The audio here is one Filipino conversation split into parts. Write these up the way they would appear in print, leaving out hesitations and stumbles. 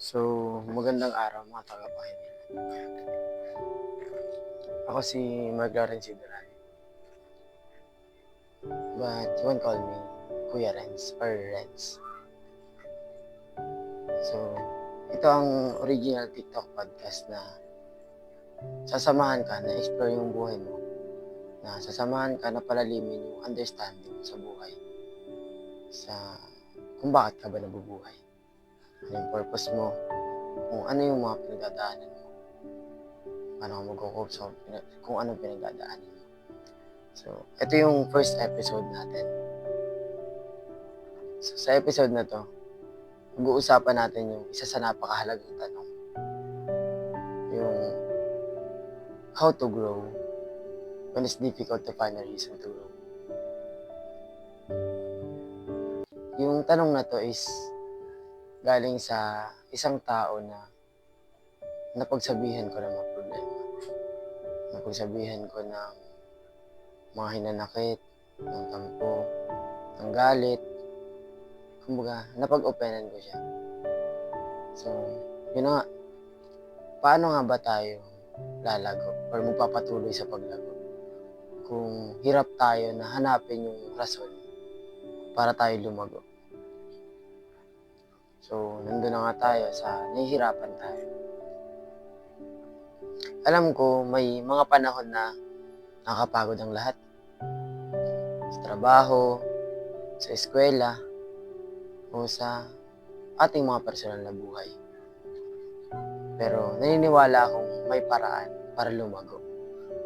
So, magandang araw mga tagapakinig. Ako si Mark Lawrence Sideran, but you can call me Kuya Renz or Renz. So, ito ang original TikTok podcast na sasamahan ka na explore yung buhay mo, na sasamahan ka na palalimin yung understanding mo sa buhay, sa kung bakit ka ba nabubuhay, ano yung purpose mo, kung ano yung mga pinagdadaanan mo, paano ka mag-cope sa kung anong pinagdadaanan mo. So, ito yung first episode natin. So, sa episode na to, mag-uusapan natin yung isa sa napakahalagang tanong. Yung how to grow when it's difficult to find a reason to grow. Yung tanong na to is galing sa isang tao na napagsabihan ko ng mga problema. Napagsabihan ko ng mga hinanakit, ng tampo, ng galit. Kumbaga, napag-openan ko siya. So, yun na nga. Paano nga ba tayo lalago or magpapatuloy sa paglago kung hirap tayo na hanapin yung rason para tayo lumago? So, nandun na nga tayo sa nahihirapan tayo. Alam ko, may mga panahon na nakakapagod ang lahat. Sa trabaho, sa eskwela, o sa ating mga personal na buhay. Pero naniniwala akong may paraan para lumago.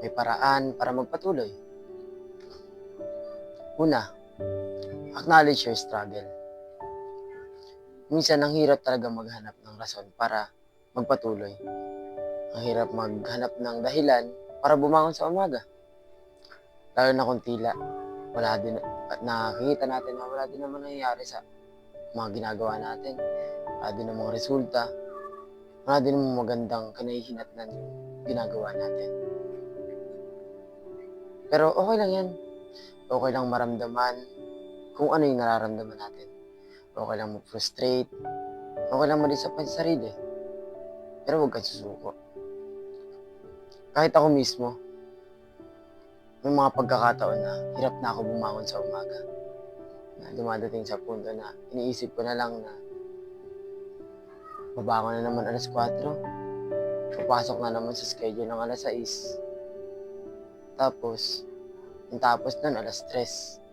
May paraan para magpatuloy. Una, acknowledge your struggle. Minsan, ang hirap talaga maghanap ng rason para magpatuloy. Ang hirap maghanap ng dahilan para bumangon sa umaga. Lalo na kung tila, wala din, at nakikita natin na wala din naman nangyayari sa mga ginagawa natin. Wala din namang resulta. Wala din namang magandang kinahihinatnan yung ginagawa natin. Pero okay lang yan. Okay lang maramdaman kung ano yung nararamdaman natin. Okay lang mag-frustrate. Okay lang ma-disappoint sa sarili. Pero huwag kang susuko. Kahit ako mismo, may mga pagkakataon na hirap na ako bumangon sa umaga. Na dumadating sa punto na iniisip ko na lang na babangon na naman alas 4. Papasok na naman sa schedule ng alas 6. Tapos nun alas 3.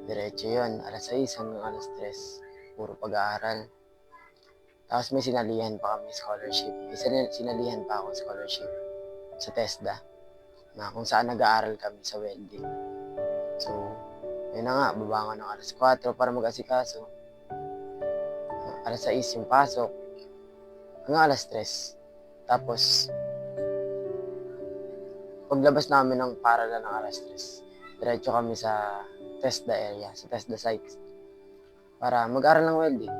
Diretso yun, alas 6 hanggang alas 3. Puro pag-aaral. Tapos may sinalihan pa kami scholarship. May sinalihan pa akong scholarship sa TESDA na kung saan nag-aaral kami sa welding. So, yun na nga, babangon ng alas 4 para mag-asikaso. Alas 6 yung pasok hanggang alas 3. Tapos, paglabas namin ng paralan ng alas 3, diretso kami sa TESDA area, sa TESDA site para mag-aral ng welding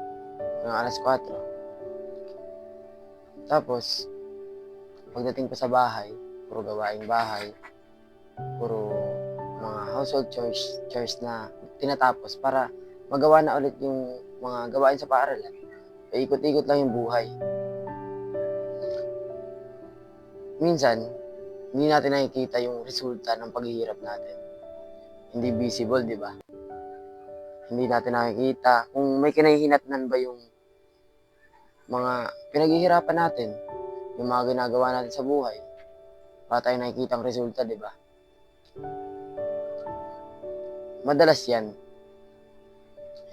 hanggang alas 4. Tapos, pagdating pa sa bahay, puro gawaing bahay, puro mga household chores na tinatapos para magawa na ulit yung mga gawain sa paaralan. Ikot-ikot lang yung buhay. Minsan, hindi natin nakikita yung resulta ng paghihirap natin. Hindi visible, di ba? Hindi natin nakikita kung may kinahihinatnan ba yung mga pinaghihirapan natin, yung mga ginagawa natin sa buhay. Para tayo nakikita ang resulta, di ba? Madalas yan,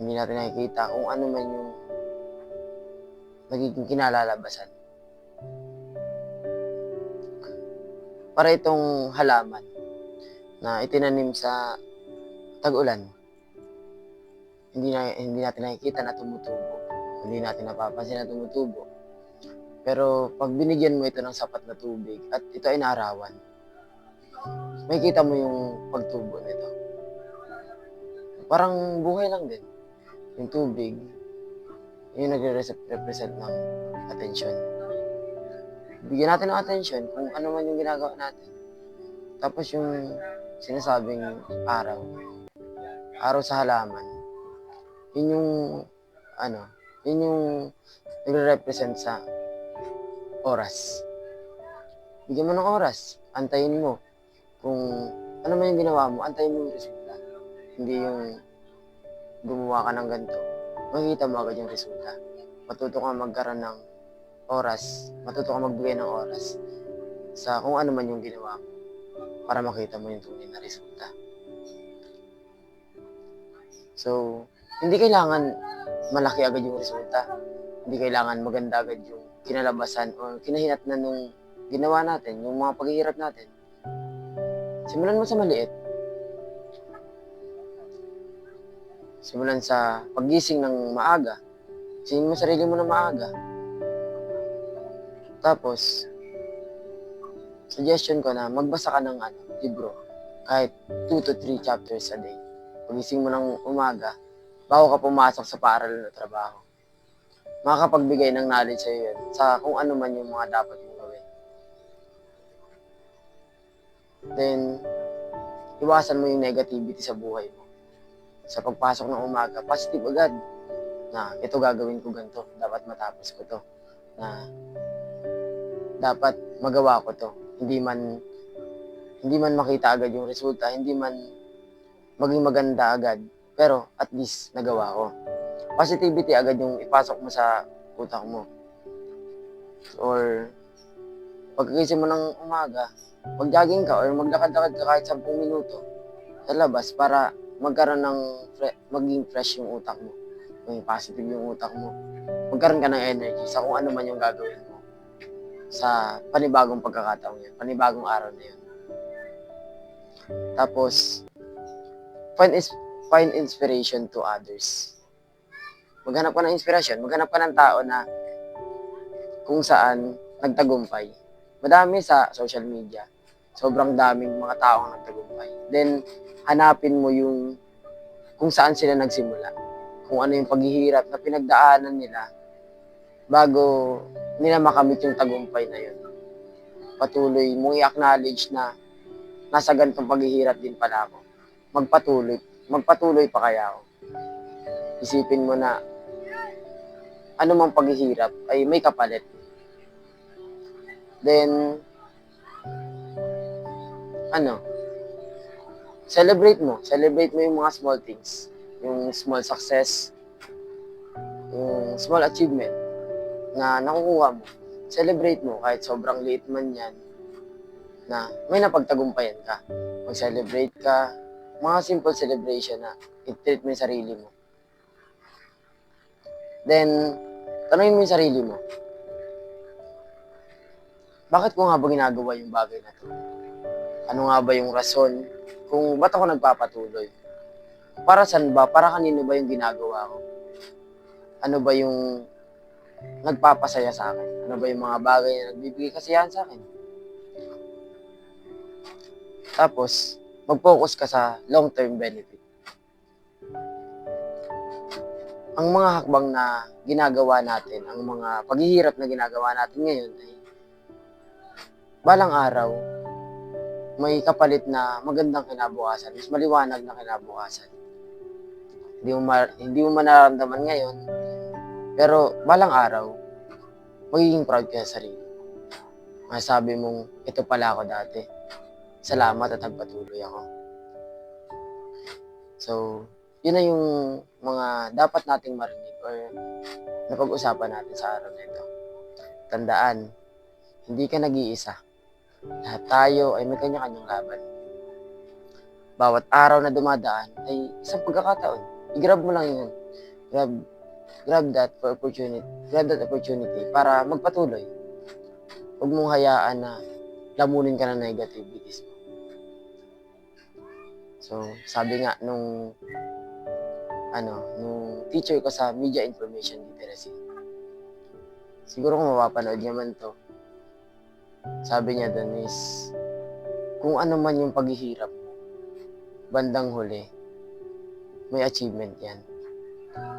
hindi natin nakikita kung ano man yung nagiging kinalalabasan. Para itong halaman na itinanim sa tag-ulan, hindi natin nakikita na tumutubo. Hindi natin napapansin na tumutubo. Pero pag binigyan mo ito ng sapat na tubig at ito ay naarawan, makikita mo yung pagtubo nito. Parang buhay lang din. Yung tubig, yung nagre-represent ng atensyon. Bigyan natin ng atensyon kung ano man yung ginagawa natin. Tapos yung sinasabing araw sa halaman, yun yung Yun yung nagre-represent sa oras. Bigyan mo ng oras, antayin mo. Kung ano man yung ginawa mo, antayin mo yung resulta. Hindi yung gumawa ka ng ganito, makikita mo agad yung resulta. Matuto ka magkaroon ng oras, matuto ka magbigay ng oras sa kung ano man yung ginawa mo para makita mo yung tunay na resulta. So, hindi kailangan malaki agad yung resulta. Hindi kailangan maganda agad yung kinalabasan o kinahinatnan nung ginawa natin, yung mga paghihirap natin. Simulan mo sa maliit. Simulan sa paggising ng maaga. Singin mo sarili mo ng maaga. Tapos, suggestion ko na magbasa ka ng libro. Kahit 2 to 3 chapters a day. Pagising mo ng umaga, bago ka pumasok sa paaralan na trabaho. Makakapagbigay ng knowledge sa'yo yun sa kung ano man yung mga dapat mong gawin. Then, iwasan mo yung negativity sa buhay mo. Sa pagpasok ng umaga, positive agad na ito gagawin ko ganito, dapat matapos ko to, na dapat magawa ko to. Hindi man makita agad yung resulta, hindi man maging maganda agad, pero at least nagawa ko. Positivity agad yung ipasok mo sa utak mo. Or pagkagising mo ng umaga, mag-jogging ka or maglakad-lakad ka kahit 10 minuto sa labas para magkaroon ng maging fresh yung utak mo. Maging positive yung utak mo. Magkaroon ka ng energy sa kung ano man yung gagawin mo sa panibagong pagkakataon yun, panibagong araw na yun. Tapos, find inspiration to others. Maghanap ka ng inspiration, maghanap ka ng tao na kung saan nagtagumpay. Madami sa social media. Sobrang daming mga taong nagtagumpay. Then, hanapin mo yung kung saan sila nagsimula. Kung ano yung paghihirap na pinagdaanan nila bago nila makamit yung tagumpay na yun. Patuloy mong i-acknowledge na nasa ganitong paghihirap din pala ako. Magpatuloy pa kaya ako. Isipin mo na ano mang paghihirap ay may kapalit. Then, celebrate mo yung mga small things, yung small success, yung small achievement na nakukuha mo. Celebrate mo kahit sobrang liit man yan na may napagtagumpayan ka. Mag-celebrate ka, mga simple celebration na i-treat mo yung sarili mo. Then, tanungin mo yung sarili mo, bakit ko nga ba ginagawa yung bagay na to? Ano nga ba yung rason kung ba't ako nagpapatuloy? Para saan ba? Para kanino ba yung ginagawa ko? Ano ba yung nagpapasaya sa akin? Ano ba yung mga bagay na nagbibigay kasiyahan sa akin? Tapos, mag-focus ka sa long-term benefit. Ang mga hakbang na ginagawa natin, ang mga paghihirap na ginagawa natin ngayon ay balang araw, may kapalit na magandang kinabukasan, mas maliwanag na kinabukasan. Hindi mo manaramdaman ngayon, pero balang araw, magiging proud ka sa sarili. Masasabi mong, ito pala ako dati. Salamat at nagpatuloy ako. So, yun na yung mga dapat nating marinig or napag-usapan natin sa araw na ito. Tandaan, hindi ka nag-iisa. Lahat tayo ay may kanya-kanyang laban. Bawat araw na dumadaan ay isang pagkakataon. I-grab mo lang yun. Grab that opportunity para magpatuloy. Huwag mong hayaan na lamunin ka ng negativities mo. So, sabi nga nung teacher ko sa Media Information Literacy, siguro kung mapapanood niya man to, sabi niya dun is, kung ano man yung paghihirap mo, bandang huli, may achievement yan.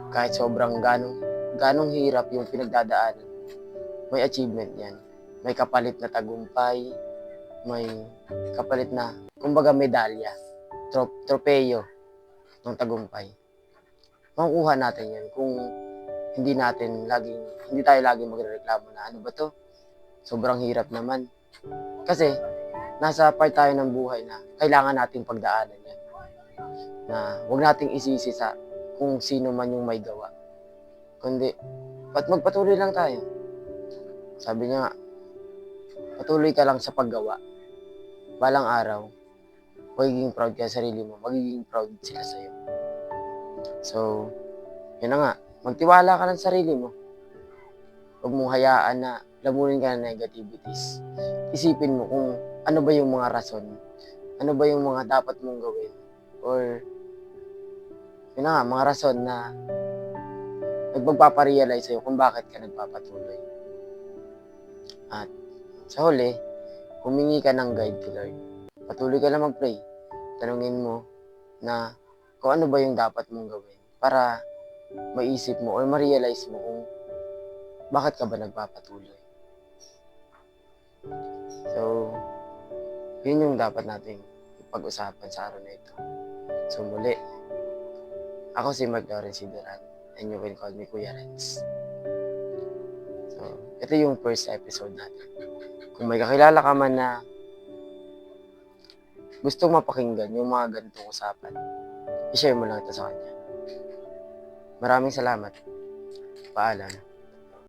Kahit sobrang ganong hirap yung pinagdadaanan, may achievement yan. May kapalit na tagumpay, may kapalit na, kumbaga medalya, tropeyo ng tagumpay. Makukuha natin yan kung hindi tayo laging magrereklamo na ano ba to? Sobrang hirap naman. Kasi, nasa part tayo ng buhay na kailangan nating pagdaanan yan. Na huwag nating isisi sa kung sino man yung may gawa. Kundi, magpatuloy lang tayo. Sabi niya nga, patuloy ka lang sa paggawa. Balang araw, magiging proud ka sa sarili mo, magiging proud sila sa'yo. So, yun na nga, magtiwala ka ng sarili mo. Huwag mong hayaan na lamunin ka ng negativities. Isipin mo kung ano ba yung mga rason, ano ba yung mga dapat mong gawin, or yun na nga, mga rason na nagpagpaparealize sa'yo kung bakit ka nagpapatuloy. At sa huli, humingi ka ng guide kay Lord. Patuloy ka lang mag-pray. Tanungin mo na kung ano ba yung dapat mong gawin para maisip mo or ma-realize mo kung bakit ka ba nagpapatuloy. So, yun yung dapat nating pag-usapan sa araw na ito. So muli, ako si Mark Lawrence Sideran and you can call me Kuya Renz. So, ito yung first episode natin. Kung may kakilala ka man na gustong mapakinggan yung mga ganitong usapan, i-share mo lang ito sa kanya. Maraming salamat. Paalam.